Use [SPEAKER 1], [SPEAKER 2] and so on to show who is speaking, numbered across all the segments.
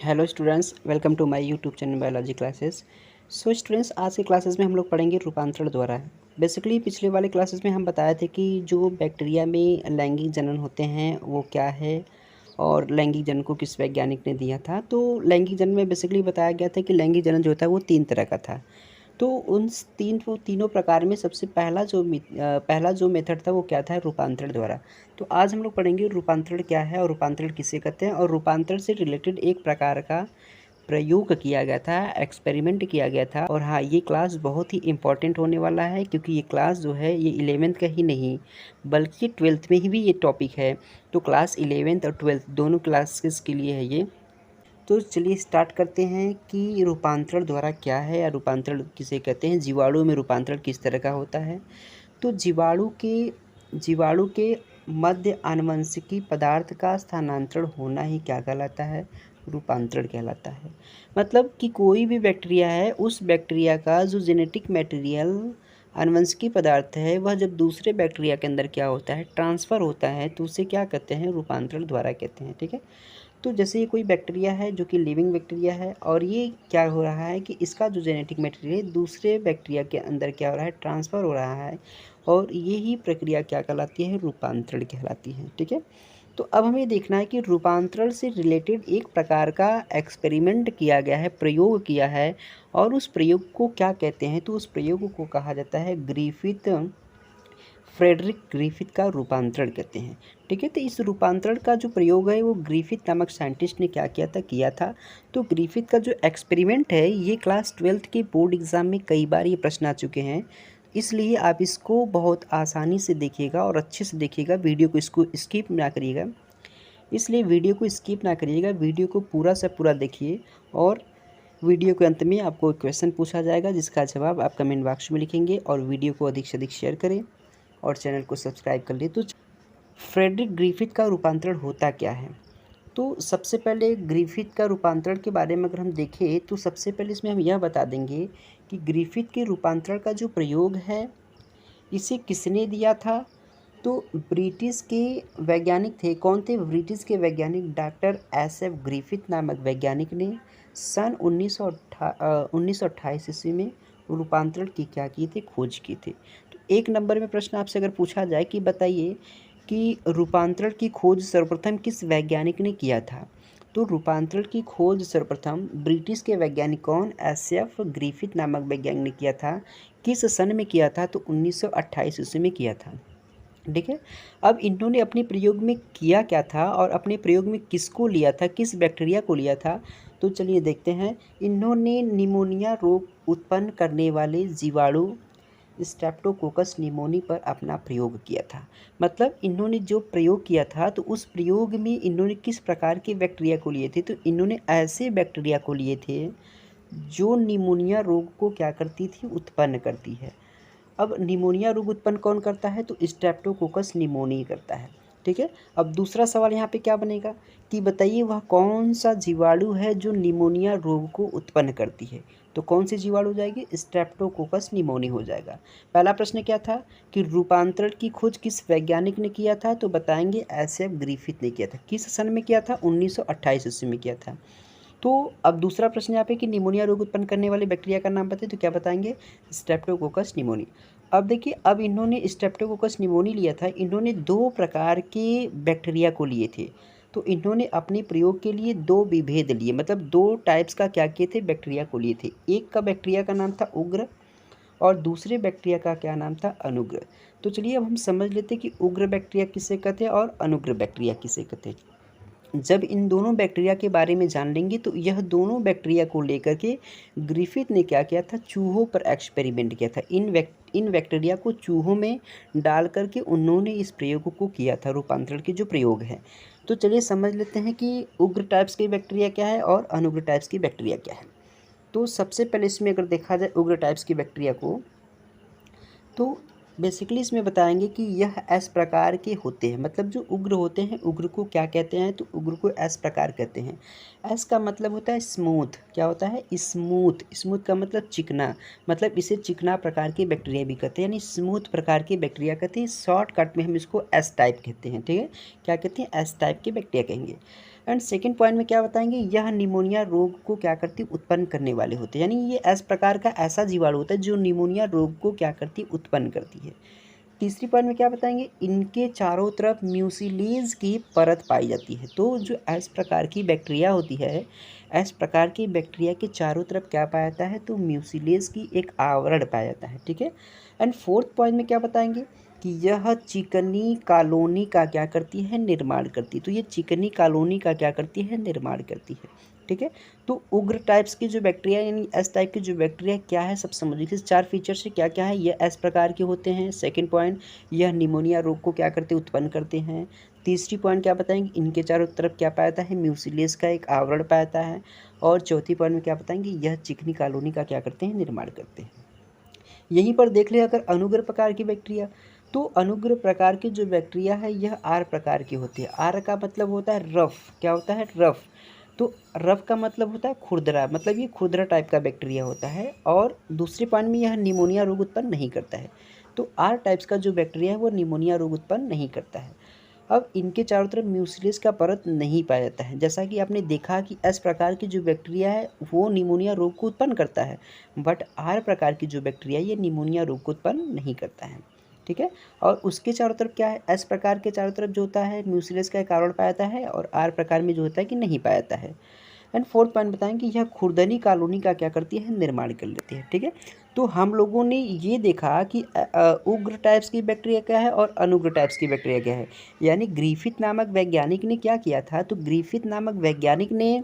[SPEAKER 1] Hello students, welcome to my YouTube channel biology classes. So students, आज के classes में हम लोग पढ़ेंगे रूपांतरण द्वारा। बेसिकली पिछले वाले क्लासेस में हम बताए थे कि जो बैक्टीरिया में लैंगिक जनन होते हैं वो क्या है और लैंगिक जनन को किस वैज्ञानिक ने दिया था। तो लैंगिक जनन में बेसिकली बताया गया था कि लैंगिक जनन जो था वो 3 तरह का था। तो उन तीनों प्रकार में सबसे पहला जो मेथड था वो क्या था, रूपांतरण द्वारा। तो आज हम लोग पढ़ेंगे रूपांतरण क्या है और रूपांतरण किसे कहते हैं, और रूपांतरण से रिलेटेड एक प्रकार का प्रयोग किया गया था, एक्सपेरिमेंट किया गया था। और हाँ, ये क्लास बहुत ही इम्पॉर्टेंट होने वाला है, क्योंकि ये क्लास जो है ये 11th का ही नहीं बल्कि 12th में ही भी ये टॉपिक है। तो क्लास 11th और 12th दोनों क्लासेस के लिए है ये। तो चलिए स्टार्ट करते हैं कि रूपांतरण द्वारा क्या है या रूपांतरण किसे कहते हैं, जीवाणु में रूपांतरण किस तरह का होता है। तो जीवाणु के मध्य आनुवंशिकी पदार्थ का स्थानांतरण होना ही क्या कहलाता है, रूपांतरण कहलाता है। मतलब कि कोई भी बैक्टीरिया है, उस बैक्टीरिया का जो जेनेटिक मटेरियल आनुवंशिकी पदार्थ है वह जब दूसरे बैक्टीरिया के अंदर क्या होता है, ट्रांसफ़र होता है, तो उसे क्या कहते हैं, रूपांतरण द्वारा कहते हैं। ठीक है। तो जैसे ये कोई बैक्टीरिया है जो कि लिविंग बैक्टीरिया है, और ये क्या हो रहा है कि इसका जो जेनेटिक मटेरियल दूसरे बैक्टीरिया के अंदर क्या हो रहा है, ट्रांसफ़र हो रहा है, और ये ही प्रक्रिया क्या कहलाती है, रूपांतरण कहलाती है। ठीक है। तो अब हमें देखना है कि रूपांतरण से रिलेटेड एक प्रकार का एक्सपेरिमेंट किया गया है, प्रयोग किया है, और उस प्रयोग को क्या कहते हैं, तो उस प्रयोग को कहा जाता है फ्रेडरिक ग्रिफिथ का रूपांतरण कहते हैं। ठीक है। तो इस रूपांतरण का जो प्रयोग है वो ग्रिफिथ नामक साइंटिस्ट ने क्या किया था। तो ग्रिफिथ का जो एक्सपेरिमेंट है ये क्लास 12th के बोर्ड एग्ज़ाम में कई बार ये प्रश्न आ चुके हैं, इसलिए आप इसको बहुत आसानी से देखिएगा और अच्छे से देखिएगा, वीडियो को इसको स्किप ना करिएगा। इसलिए वीडियो को स्किप ना करिएगा, वीडियो को पूरा से पूरा देखिए, और वीडियो के अंत में आपको एक क्वेश्चन पूछा जाएगा जिसका जवाब आप कमेंट बॉक्स में लिखेंगे, और वीडियो को अधिक से अधिक शेयर करें और चैनल को सब्सक्राइब कर ले। तो फ्रेडरिक ग्रिफिथ का रूपांतरण होता क्या है। तो सबसे पहले ग्रिफिथ का रूपांतरण के बारे में अगर हम देखें तो सबसे पहले इसमें हम यह बता देंगे कि ग्रिफिथ के रूपांतरण का जो प्रयोग है इसे किसने दिया था। तो ब्रिटिश के वैज्ञानिक थे, कौन थे, ब्रिटिश के वैज्ञानिक डॉक्टर एस एफ ग्रिफिथ नामक वैज्ञानिक ने सन 1928 ईस्वी में रूपांतरण की क्या की थी, खोज की थी। तो एक नंबर में प्रश्न आपसे अगर पूछा जाए कि बताइए कि रूपांतरण की खोज सर्वप्रथम किस वैज्ञानिक ने किया था। तो रूपांतरण की खोज सर्वप्रथम ब्रिटिश के वैज्ञानिक कौन, एस एफ ग्रिफिथ नामक वैज्ञानिक ने किया था। किस सन में किया था, तो 1928 ईस्वी में किया था। ठीक है। अब इन्होंने अपने प्रयोग में किया क्या था और अपने प्रयोग में किसको लिया था, किस बैक्टीरिया को लिया था। तो चलिए देखते हैं। इन्होंने निमोनिया रोग उत्पन्न करने वाले जीवाणु स्ट्रेप्टोकोकस निमोनी पर अपना प्रयोग किया था। मतलब इन्होंने जो प्रयोग किया था तो उस प्रयोग में इन्होंने किस प्रकार के बैक्टीरिया को लिए थे, तो इन्होंने ऐसे बैक्टीरिया को लिए थे जो निमोनिया रोग को क्या करती थी, उत्पन्न करती है। अब निमोनिया रोग उत्पन्न कौन करता है, तो स्ट्रेप्टोकोकस निमोनी करता है। ठीक है। अब दूसरा सवाल यहाँ पे क्या बनेगा कि बताइए वह कौन सा जीवाणु है जो निमोनिया रोग को उत्पन्न करती है। तो कौन सी जीवाणु हो जाएगी, स्ट्रेप्टोकोकस निमोनी हो जाएगा। पहला प्रश्न क्या था कि रूपांतरण की खोज किस वैज्ञानिक ने किया था, तो बताएंगे एस एफ ग्रिफिथ ने किया था। किस सन में किया था, 1928 ईस्वी में किया था। तो अब दूसरा प्रश्न यहाँ पे कि निमोनिया रोग उत्पन्न करने वाले बैक्टीरिया का नाम बताइए, तो क्या बताएंगे, स्ट्रेप्टोकोकस निमोनी। अब देखिए, अब इन्होंने स्ट्रेप्टोकोकस निमोनी लिया था, इन्होंने 2 प्रकार के बैक्टीरिया को लिए थे। तो इन्होंने अपने प्रयोग के लिए 2 विभेद लिए, मतलब 2 टाइप्स का क्या किए थे, बैक्टीरिया को लिए थे। एक का बैक्टीरिया का नाम था उग्र और दूसरे बैक्टीरिया का क्या नाम था, अनुग्र। तो चलिए अब हम समझ लेते हैं कि उग्र बैक्टीरिया किसे कहते हैं और अनुग्र बैक्टीरिया किसे कहते हैं। जब इन दोनों बैक्टीरिया के बारे में जान लेंगे तो यह दोनों बैक्टीरिया को लेकर के ग्रिफिथ ने क्या किया था, चूहों पर एक्सपेरिमेंट किया था। इन बैक्टीरिया को चूहों में डाल करके उन्होंने इस प्रयोग को किया था, रूपांतरण के जो प्रयोग है। तो चलिए समझ लेते हैं कि उग्र टाइप्स की बैक्टीरिया क्या है और अनुग्र टाइप्स की बैक्टीरिया क्या है। तो सबसे पहले इसमें अगर देखा जाए उग्र टाइप्स की बैक्टीरिया को, तो बेसिकली इसमें बताएंगे कि यह एस प्रकार के होते हैं। मतलब जो उग्र होते हैं, उग्र को क्या कहते हैं, तो उग्र को एस प्रकार कहते हैं। एस का मतलब होता है स्मूथ, क्या होता है, स्मूथ। स्मूथ का मतलब चिकना, मतलब इसे चिकना प्रकार के बैक्टीरिया भी कहते हैं, यानी स्मूथ प्रकार के बैक्टीरिया कहते हैं। शॉर्टकट में हम इसको एस टाइप कहते हैं। ठीक है। क्या कहते हैं, एस टाइप के बैक्टीरिया कहेंगे। एंड सेकंड पॉइंट में क्या बताएंगे, यह निमोनिया रोग को क्या करती है, उत्पन्न करने वाले होते हैं, यानी ये इस प्रकार का ऐसा जीवाणु होता है जो निमोनिया रोग को क्या करती है, उत्पन्न करती है। तीसरी पॉइंट में क्या बताएंगे, इनके चारों तरफ म्यूसिलेज की परत पाई जाती है। तो जो इस प्रकार की बैक्टीरिया होती है, इस प्रकार की बैक्टीरिया के चारों तरफ क्या पाया जाता है, तो म्यूसिलेज की एक आवरण पाया जाता है, ठीक है। एंड फोर्थ पॉइंट में क्या बताएंगे कि यह चिकनी कॉलोनी का क्या करती है, निर्माण करती है। तो ये चिकनी कॉलोनी का क्या करती है, निर्माण करती है, ठीक है। तो उग्र टाइप्स की जो बैक्टीरिया यानी एस टाइप की जो बैक्टीरिया क्या है, सब समझिए इस चार फीचर से क्या क्या है, ये एस प्रकार के होते हैं। सेकंड पॉइंट, यह निमोनिया रोग को क्या करते हैं, उत्पन्न करते हैं। तीसरी पॉइंट क्या बताएंगे, इनके चारों तरफ क्या पाया जाता है, म्यूसिलेज का एक आवरण पाया जाता है। और चौथी पॉइंट में क्या बताएंगे, यह चिकनी कॉलोनी का क्या करते हैं, निर्माण करते हैं। यहीं पर देख ले अगर अनुग्र प्रकार की बैक्टीरिया, तो अनुग्र प्रकार की जो बैक्टीरिया है यह आर प्रकार की होती है। आर का मतलब होता है रफ, क्या होता है, रफ। तो रफ का मतलब होता है खुरदरा, मतलब ये खुरदरा टाइप का बैक्टीरिया होता है। और दूसरे पॉइंट में यह निमोनिया रोग उत्पन्न नहीं करता है। तो आर टाइप्स का जो बैक्टीरिया है वो निमोनिया रोग उत्पन्न नहीं करता है। अब इनके चारों तरफ म्यूसिलेज का परत नहीं पाया जाता है। जैसा कि आपने देखा कि इस प्रकार की जो बैक्टीरिया है वो निमोनिया रोग को उत्पन्न करता है, बट आर प्रकार की जो बैक्टीरिया ये निमोनिया रोग को उत्पन्न नहीं करता है, ठीक है। और उसके चारों तरफ क्या है, एस प्रकार के चारों तरफ जो होता है म्यूसिलेज का कारण पाया जाता है, और आर प्रकार में जो होता है कि नहीं पाया जाता है। एंड फोर्थ पॉइंट बताएं कि यह खुरदनी कॉलोनी का क्या करती है, निर्माण कर लेती है, ठीक है। तो हम लोगों ने ये देखा कि उग्र टाइप्स की बैक्टीरिया क्या है और अनुग्र टाइप्स की बैक्टीरिया क्या है। यानी ग्रिफिथ नामक वैज्ञानिक ने क्या किया था, तो ग्रिफिथ नामक वैज्ञानिक ने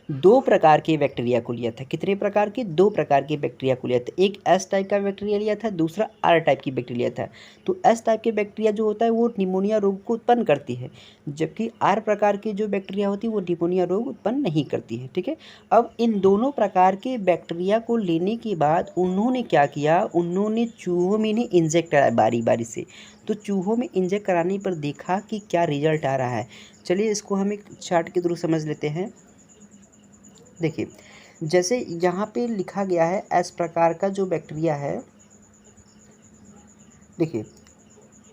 [SPEAKER 1] दो प्रकार के बैक्टीरिया को लिया था। कितने प्रकार के, दो प्रकार के बैक्टीरिया को लिया था। एक एस टाइप का बैक्टीरिया लिया था, दूसरा आर टाइप की बैक्टीरिया था। तो एस टाइप के बैक्टीरिया जो होता है वो निमोनिया रोग को उत्पन्न करती है, जबकि आर प्रकार की जो बैक्टीरिया होती है वो निमोनिया रोग उत्पन्न नहीं करती है, ठीक है। अब इन दोनों प्रकार के बैक्टीरिया को लेने के बाद उन्होंने क्या किया, उन्होंने चूहों में इन्हें इंजेक्ट कराया बारी बारी से। तो चूहों में इंजेक्ट कराने पर देखा कि क्या रिजल्ट आ रहा है। चलिए इसको हम एक चार्ट के थ्रू समझ लेते हैं। देखिए जैसे यहाँ पे लिखा गया है एस प्रकार का जो बैक्टीरिया है, देखिए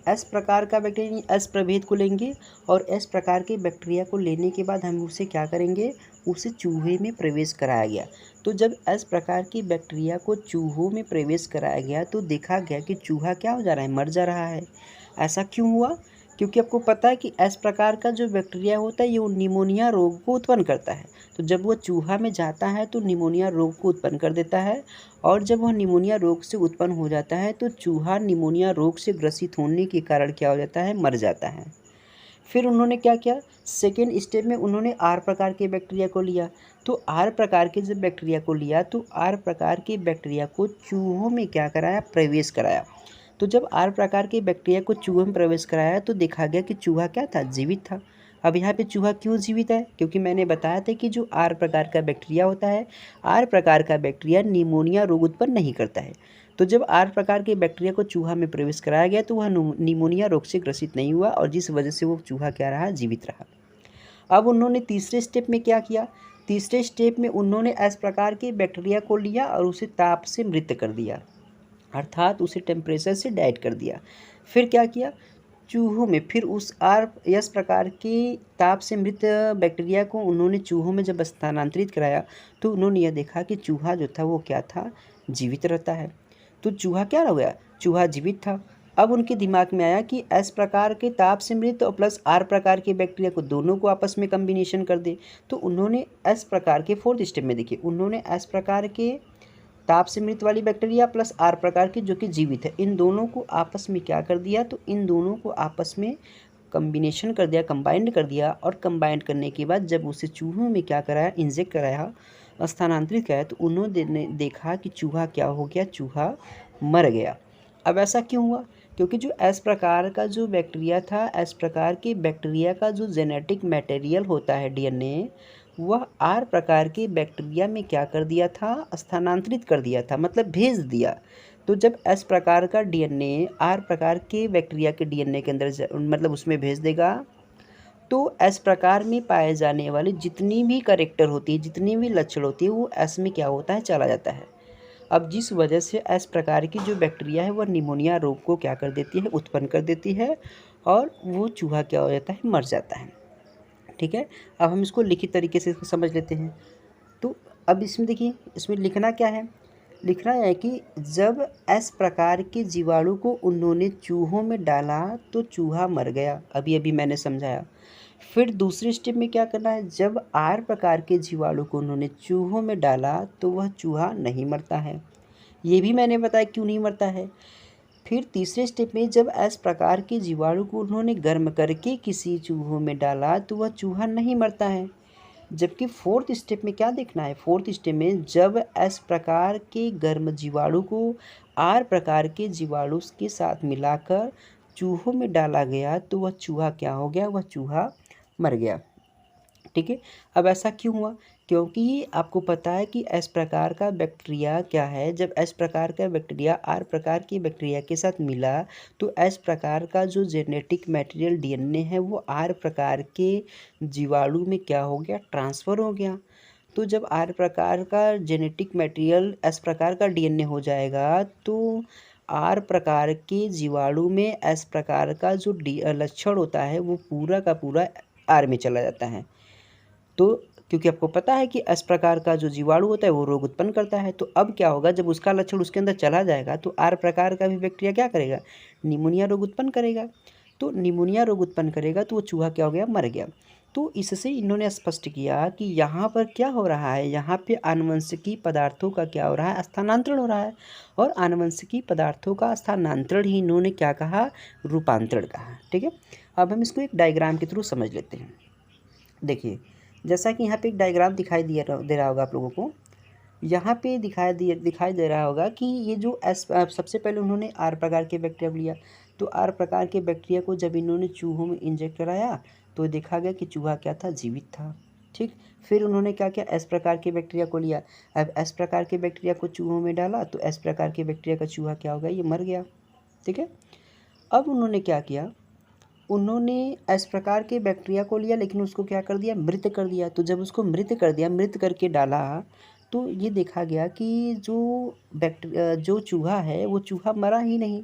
[SPEAKER 1] एस प्रकार का बैक्टीरिया एस प्रभेद को लेंगे, और एस प्रकार के बैक्टीरिया को लेने के बाद हम उसे क्या करेंगे, उसे चूहे में प्रवेश कराया गया। तो जब एस प्रकार की बैक्टीरिया को चूहों में प्रवेश कराया गया तो देखा गया कि चूहा क्या हो जा रहा है, मर जा रहा है। ऐसा क्यों हुआ, क्योंकि आपको पता है कि एस प्रकार का जो बैक्टीरिया होता है ये निमोनिया रोग को उत्पन्न करता है। तो जब वह चूहा में जाता है तो निमोनिया रोग को उत्पन्न कर देता है, और जब वह निमोनिया रोग से उत्पन्न हो जाता है तो चूहा निमोनिया रोग से ग्रसित होने के कारण क्या हो जाता है, मर जाता है। फिर उन्होंने क्या किया, सेकेंड स्टेप में उन्होंने आर प्रकार के बैक्टीरिया को लिया। तो आर प्रकार के जब बैक्टीरिया को लिया तो आर प्रकार के बैक्टीरिया को चूहों में क्या कराया, प्रवेश कराया। तो जब आर प्रकार के बैक्टीरिया को चूहों में प्रवेश कराया तो देखा गया कि चूहा क्या था, जीवित था। अब यहाँ पे चूहा क्यों जीवित है, क्योंकि मैंने बताया था कि जो आर प्रकार का बैक्टीरिया होता है, आर प्रकार का बैक्टीरिया निमोनिया रोग उत्पन्न नहीं करता है। तो जब आर प्रकार के बैक्टीरिया को चूहा में प्रवेश कराया गया तो वह निमोनिया रोग से ग्रसित नहीं हुआ, और जिस वजह से वो चूहा क्या रहा, जीवित रहा। अब उन्होंने तीसरे स्टेप में क्या किया, तीसरे स्टेप में उन्होंने इस प्रकार के बैक्टीरिया को लिया और उसे ताप से मृत कर दिया, अर्थात उसे टेम्परेचर से डाइट कर दिया। फिर क्या किया, चूहों में फिर उस आर एस प्रकार के ताप से मृत बैक्टीरिया को उन्होंने चूहों में जब स्थानांतरित कराया तो उन्होंने यह देखा कि चूहा जो था वो क्या था, जीवित रहता है। तो चूहा क्या हो गया, चूहा जीवित था। अब उनके दिमाग में आया कि एस प्रकार के ताप से मृत और प्लस आर प्रकार के बैक्टीरिया को दोनों को आपस में कम्बिनेशन कर दे। तो उन्होंने एस प्रकार के फोर्थ स्टेप में देखिए, उन्होंने एस प्रकार के ताप से मृत वाली बैक्टीरिया प्लस आर प्रकार की जो कि जीवित है, इन दोनों को आपस में क्या कर दिया, तो इन दोनों को आपस में कम्बिनेशन कर दिया, कंबाइंड कर दिया। और कंबाइंड करने के बाद जब उसे चूहों में क्या कराया, इंजेक्ट कराया, स्थानांतरित कराया, तो उन्होंने देखा कि चूहा क्या हो गया, चूहा मर गया। अब ऐसा क्यों हुआ, क्योंकि जो इस प्रकार का जो बैक्टीरिया था, इस प्रकार के बैक्टीरिया का जो जेनेटिक मटेरियल होता है डीएनए, वह आर प्रकार के बैक्टीरिया में क्या कर दिया था, स्थानांतरित कर दिया था, मतलब भेज दिया। तो जब एस प्रकार का डीएनए आर प्रकार के बैक्टीरिया के डीएनए के अंदर मतलब उसमें भेज देगा, तो एस प्रकार में पाए जाने वाली जितनी भी कैरेक्टर होती है, जितनी भी लक्षण होती है, वो एस में क्या होता है, चला जाता है। अब जिस वजह से एस प्रकार की जो बैक्टीरिया है वह निमोनिया रोग को क्या कर देती है, उत्पन्न कर देती है, और वो चूहा क्या हो जाता है, मर जाता है। ठीक है। अब हम इसको लिखित तरीके से इसको समझ लेते हैं। तो अब इसमें देखिए, इसमें लिखना क्या है, लिखना है कि जब एस प्रकार के जीवाणु को उन्होंने चूहों में डाला तो चूहा मर गया, अभी अभी मैंने समझाया। फिर दूसरे स्टेप में क्या करना है, जब आर प्रकार के जीवाणु को उन्होंने चूहों में डाला तो वह चूहा नहीं मरता है, ये भी मैंने बताया क्यों नहीं मरता है। फिर तीसरे स्टेप में जब एस प्रकार के जीवाणु को उन्होंने गर्म करके किसी चूहों में डाला तो वह चूहा नहीं मरता है। जबकि फोर्थ स्टेप में क्या देखना है, फोर्थ स्टेप में जब एस प्रकार के गर्म जीवाणु को आर प्रकार के जीवाणु के साथ मिलाकर चूहों में डाला गया तो वह चूहा क्या हो गया, वह चूहा मर गया। ठीक है। अब ऐसा क्यों हुआ, क्योंकि आपको पता है कि एस प्रकार का बैक्टीरिया क्या है, जब एस प्रकार का बैक्टीरिया आर प्रकार की बैक्टीरिया के साथ मिला तो एस प्रकार का जो जेनेटिक मटेरियल डीएनए है वो आर प्रकार के जीवाणु में क्या हो गया, ट्रांसफ़र हो गया। तो जब आर प्रकार का जेनेटिक मटेरियल एस प्रकार का डीएनए हो जाएगा तो आर प्रकार के जीवाणु में एस प्रकार का जो लक्षण होता है वो पूरा का पूरा आर में चला जाता है। तो क्योंकि आपको पता है कि इस प्रकार का जो जीवाणु होता है वो रोग उत्पन्न करता है, तो अब क्या होगा, जब उसका लक्षण उसके अंदर चला जाएगा तो आर प्रकार का भी बैक्टीरिया क्या करेगा, निमोनिया रोग उत्पन्न करेगा। तो निमोनिया रोग उत्पन्न करेगा तो वो चूहा क्या हो गया, मर गया। तो इससे इन्होंने स्पष्ट किया कि यहाँ पर क्या हो रहा है, यहाँ पे आनुवंशिकी पदार्थों का क्या हो रहा है, स्थानांतरण हो रहा है। और आनुवंशिकी पदार्थों का स्थानांतरण ही इन्होंने क्या कहा, रूपांतरण कहा। ठीक है। अब हम इसको एक डायग्राम के थ्रू समझ लेते हैं। देखिए, जैसा कि यहाँ पे एक डायग्राम दे रहा होगा आप लोगों को, यहाँ पे दिखाई दे रहा होगा कि ये जो सबसे पहले उन्होंने आर प्रकार के बैक्टीरिया को लिया। तो आर प्रकार के बैक्टीरिया को जब इन्होंने चूहों में इंजेक्ट कराया तो देखा गया कि चूहा क्या था, जीवित था। ठीक। फिर उन्होंने क्या किया, एस प्रकार के बैक्टीरिया को लिया। अब एस प्रकार के बैक्टीरिया को चूहों में डाला तो एस प्रकार के बैक्टीरिया का चूहा क्या हो गया, ये मर गया। ठीक है। अब उन्होंने क्या किया, उन्होंने इस प्रकार के बैक्टीरिया को लिया लेकिन उसको क्या कर दिया, मृत कर दिया। तो जब उसको मृत कर दिया, मृत करके डाला, तो ये देखा गया कि जो चूहा है वो चूहा मरा ही नहीं।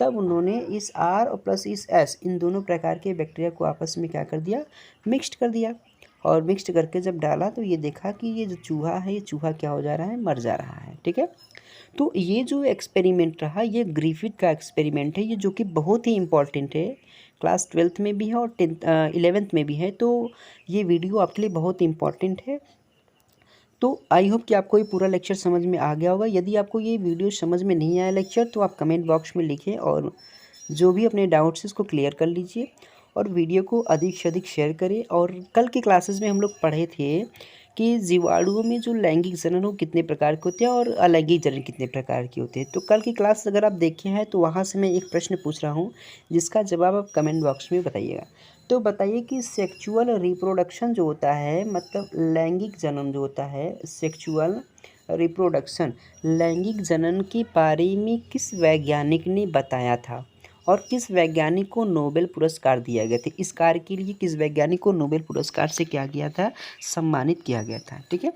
[SPEAKER 1] तब उन्होंने इस आर और प्लस इस एस, इन दोनों प्रकार के बैक्टीरिया को आपस में क्या कर दिया, मिक्स्ड कर दिया। और मिक्स्ड करके जब डाला तो ये देखा कि ये जो चूहा है, ये चूहा क्या हो जा रहा है, मर जा रहा है। ठीक है। तो ये जो एक्सपेरिमेंट रहा, ये ग्रिफिथ का एक्सपेरिमेंट है, ये जो कि बहुत ही इम्पॉर्टेंट है, क्लास 12th में भी है और 11th में भी है। तो ये वीडियो आपके लिए बहुत इम्पॉर्टेंट है। तो आई होप कि आपको ये पूरा लेक्चर समझ में आ गया होगा। यदि आपको ये वीडियो समझ में नहीं आया लेक्चर तो आप कमेंट बॉक्स में लिखें और जो भी अपने डाउट्स है उसको क्लियर कर लीजिए। और वीडियो को अधिक से अधिक शेयर करें। और कल के क्लासेस में हम लोग पढ़े थे कि जीवाणुओं में जो लैंगिक जनन हो कितने प्रकार के होते हैं और अलैंगिक जनन कितने प्रकार के होते हैं। तो कल की क्लास अगर आप देखे हैं तो वहाँ से मैं एक प्रश्न पूछ रहा हूँ जिसका जवाब आप कमेंट बॉक्स में बताइएगा। तो बताइए कि सेक्चुअल रिप्रोडक्शन जो होता है, मतलब लैंगिक जनन जो होता है, सेक्चुअल रिप्रोडक्शन, लैंगिक जनन के बारे में किस वैज्ञानिक ने बताया था और किस वैज्ञानिक को नोबेल पुरस्कार दिया गया था। इस कार्य के लिए किस वैज्ञानिक को नोबेल पुरस्कार से क्या किया था, सम्मानित किया गया था। ठीक है।